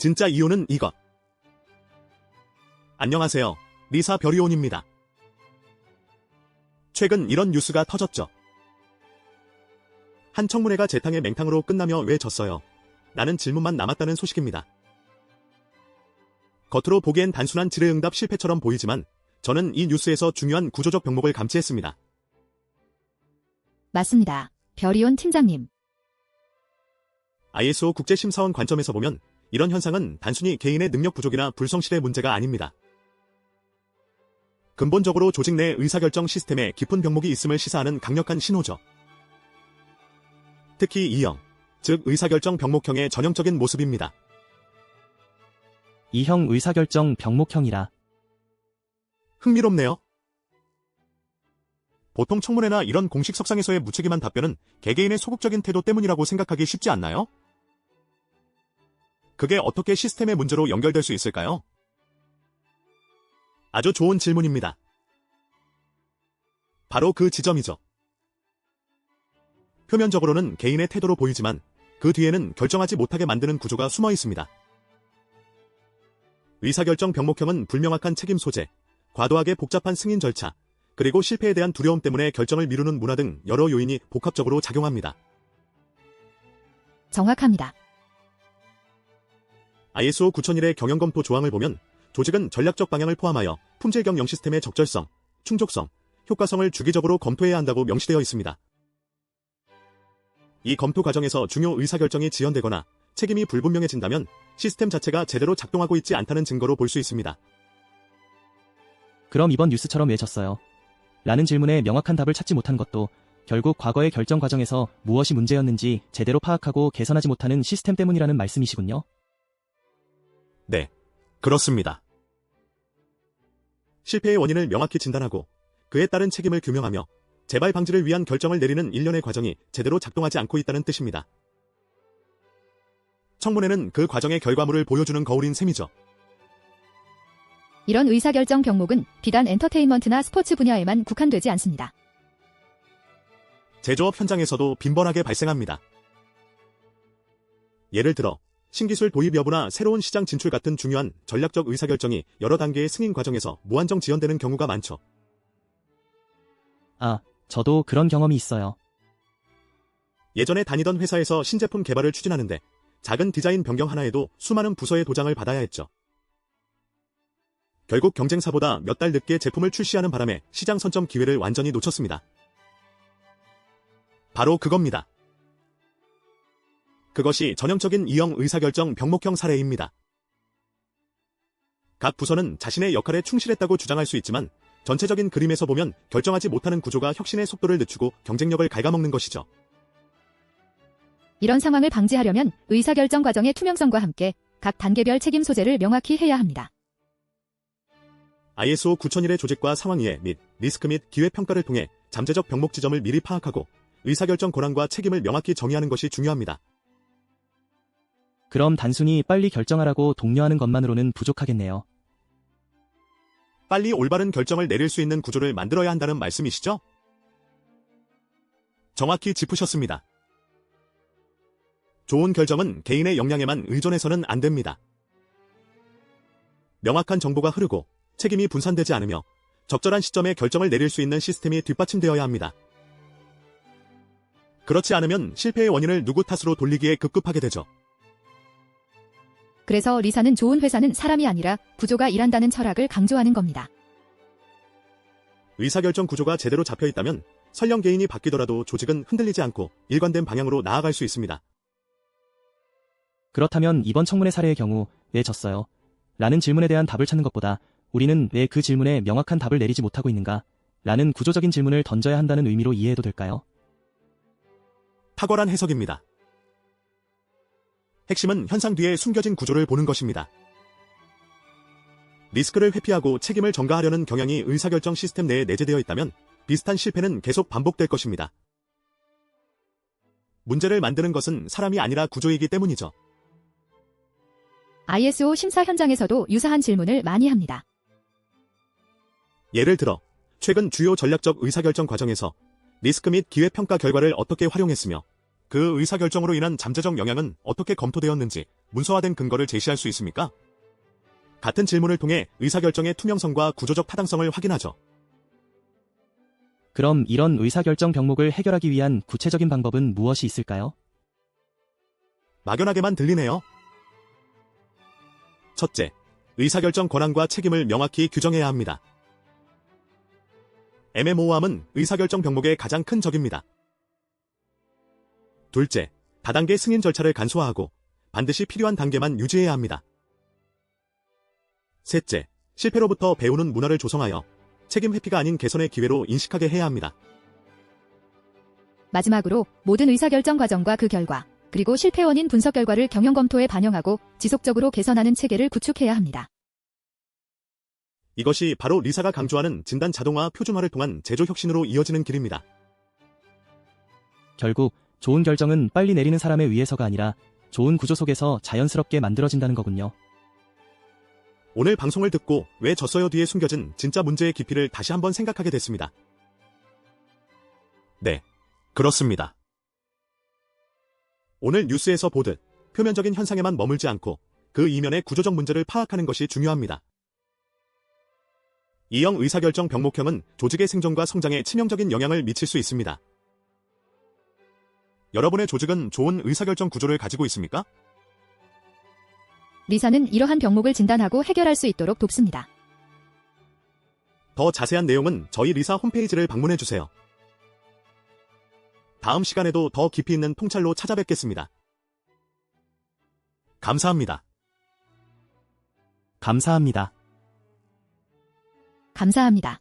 진짜 이유는 이것. 안녕하세요. 리사 별이온입니다. 최근 이런 뉴스가 터졌죠. 한 청문회가 재탕의 맹탕으로 끝나며 왜 졌어요? 라는 질문만 남았다는 소식입니다. 겉으로 보기엔 단순한 질의응답 실패처럼 보이지만 저는 이 뉴스에서 중요한 구조적 병목을 감지했습니다. 맞습니다. 별이온 팀장님. ISO 국제심사원 관점에서 보면 이런 현상은 단순히 개인의 능력 부족이나 불성실의 문제가 아닙니다. 근본적으로 조직 내 의사결정 시스템에 깊은 병목이 있음을 시사하는 강력한 신호죠. 특히 E형, 즉 의사결정 병목형의 전형적인 모습입니다. E형 의사결정 병목형이라. 흥미롭네요. 보통 청문회나 이런 공식 석상에서의 무책임한 답변은 개개인의 소극적인 태도 때문이라고 생각하기 쉽지 않나요? 그게 어떻게 시스템의 문제로 연결될 수 있을까요? 아주 좋은 질문입니다. 바로 그 지점이죠. 표면적으로는 개인의 태도로 보이지만 그 뒤에는 결정하지 못하게 만드는 구조가 숨어 있습니다. 의사결정 병목형은 불명확한 책임 소재, 과도하게 복잡한 승인 절차, 그리고 실패에 대한 두려움 때문에 결정을 미루는 문화 등 여러 요인이 복합적으로 작용합니다. 정확합니다. ISO 9001의 경영검토 조항을 보면 조직은 전략적 방향을 포함하여 품질 경영 시스템의 적절성, 충족성, 효과성을 주기적으로 검토해야 한다고 명시되어 있습니다. 이 검토 과정에서 중요 의사결정이 지연되거나 책임이 불분명해진다면 시스템 자체가 제대로 작동하고 있지 않다는 증거로 볼 수 있습니다. 그럼 이번 뉴스처럼 왜 졌어요? 라는 질문에 명확한 답을 찾지 못한 것도 결국 과거의 결정 과정에서 무엇이 문제였는지 제대로 파악하고 개선하지 못하는 시스템 때문이라는 말씀이시군요. 네, 그렇습니다. 실패의 원인을 명확히 진단하고 그에 따른 책임을 규명하며 재발 방지를 위한 결정을 내리는 일련의 과정이 제대로 작동하지 않고 있다는 뜻입니다. 청문회는 그 과정의 결과물을 보여주는 거울인 셈이죠. 이런 의사결정 병목은 비단 엔터테인먼트나 스포츠 분야에만 국한되지 않습니다. 제조업 현장에서도 빈번하게 발생합니다. 예를 들어 신기술 도입 여부나 새로운 시장 진출 같은 중요한 전략적 의사결정이 여러 단계의 승인 과정에서 무한정 지연되는 경우가 많죠. 저도 그런 경험이 있어요. 예전에 다니던 회사에서 신제품 개발을 추진하는데 작은 디자인 변경 하나에도 수많은 부서의 도장을 받아야 했죠. 결국 경쟁사보다 몇 달 늦게 제품을 출시하는 바람에 시장 선점 기회를 완전히 놓쳤습니다. 바로 그겁니다. 그것이 전형적인 E형 의사결정 병목형 사례입니다. 각 부서는 자신의 역할에 충실했다고 주장할 수 있지만 전체적인 그림에서 보면 결정하지 못하는 구조가 혁신의 속도를 늦추고 경쟁력을 갉아먹는 것이죠. 이런 상황을 방지하려면 의사결정 과정의 투명성과 함께 각 단계별 책임 소재를 명확히 해야 합니다. ISO 9001의 조직과 상황 이해 및 리스크 및 기회 평가를 통해 잠재적 병목 지점을 미리 파악하고 의사결정 권한과 책임을 명확히 정의하는 것이 중요합니다. 그럼 단순히 빨리 결정하라고 독려하는 것만으로는 부족하겠네요. 빨리 올바른 결정을 내릴 수 있는 구조를 만들어야 한다는 말씀이시죠? 정확히 짚으셨습니다. 좋은 결정은 개인의 역량에만 의존해서는 안 됩니다. 명확한 정보가 흐르고 책임이 분산되지 않으며 적절한 시점에 결정을 내릴 수 있는 시스템이 뒷받침되어야 합니다. 그렇지 않으면 실패의 원인을 누구 탓으로 돌리기에 급급하게 되죠. 그래서 리사는 좋은 회사는 사람이 아니라 구조가 일한다는 철학을 강조하는 겁니다. 의사결정 구조가 제대로 잡혀있다면 설령 개인이 바뀌더라도 조직은 흔들리지 않고 일관된 방향으로 나아갈 수 있습니다. 그렇다면 이번 청문회 사례의 경우 왜 졌어요? 라는 질문에 대한 답을 찾는 것보다 우리는 왜 그 질문에 명확한 답을 내리지 못하고 있는가? 라는 구조적인 질문을 던져야 한다는 의미로 이해해도 될까요? 탁월한 해석입니다. 핵심은 현상 뒤에 숨겨진 구조를 보는 것입니다. 리스크를 회피하고 책임을 전가하려는 경향이 의사결정 시스템 내에 내재되어 있다면 비슷한 실패는 계속 반복될 것입니다. 문제를 만드는 것은 사람이 아니라 구조이기 때문이죠. ISO 심사 현장에서도 유사한 질문을 많이 합니다. 예를 들어 최근 주요 전략적 의사결정 과정에서 리스크 및 기회 평가 결과를 어떻게 활용했으며 그 의사결정으로 인한 잠재적 영향은 어떻게 검토되었는지 문서화된 근거를 제시할 수 있습니까? 같은 질문을 통해 의사결정의 투명성과 구조적 타당성을 확인하죠. 그럼 이런 의사결정 병목을 해결하기 위한 구체적인 방법은 무엇이 있을까요? 막연하게만 들리네요. 첫째, 의사결정 권한과 책임을 명확히 규정해야 합니다. 애매모호함은 의사결정 병목의 가장 큰 적입니다. 둘째, 다단계 승인 절차를 간소화하고 반드시 필요한 단계만 유지해야 합니다. 셋째, 실패로부터 배우는 문화를 조성하여 책임 회피가 아닌 개선의 기회로 인식하게 해야 합니다. 마지막으로 모든 의사결정 과정과 그 결과, 그리고 실패 원인 분석 결과를 경영 검토에 반영하고 지속적으로 개선하는 체계를 구축해야 합니다. 이것이 바로 리사가 강조하는 진단 자동화 표준화를 통한 제조 혁신으로 이어지는 길입니다. 결국 좋은 결정은 빨리 내리는 사람에 의해서가 아니라 좋은 구조 속에서 자연스럽게 만들어진다는 거군요. 오늘 방송을 듣고 왜 졌어요 뒤에 숨겨진 진짜 문제의 깊이를 다시 한번 생각하게 됐습니다. 네, 그렇습니다. 오늘 뉴스에서 보듯 표면적인 현상에만 머물지 않고 그 이면의 구조적 문제를 파악하는 것이 중요합니다. 이형 의사결정 병목형은 조직의 생존과 성장에 치명적인 영향을 미칠 수 있습니다. 여러분의 조직은 좋은 의사결정 구조를 가지고 있습니까? 리사는 이러한 병목을 진단하고 해결할 수 있도록 돕습니다. 더 자세한 내용은 저희 리사 홈페이지를 방문해주세요. 다음 시간에도 더 깊이 있는 통찰로 찾아뵙겠습니다. 감사합니다. 감사합니다. 감사합니다.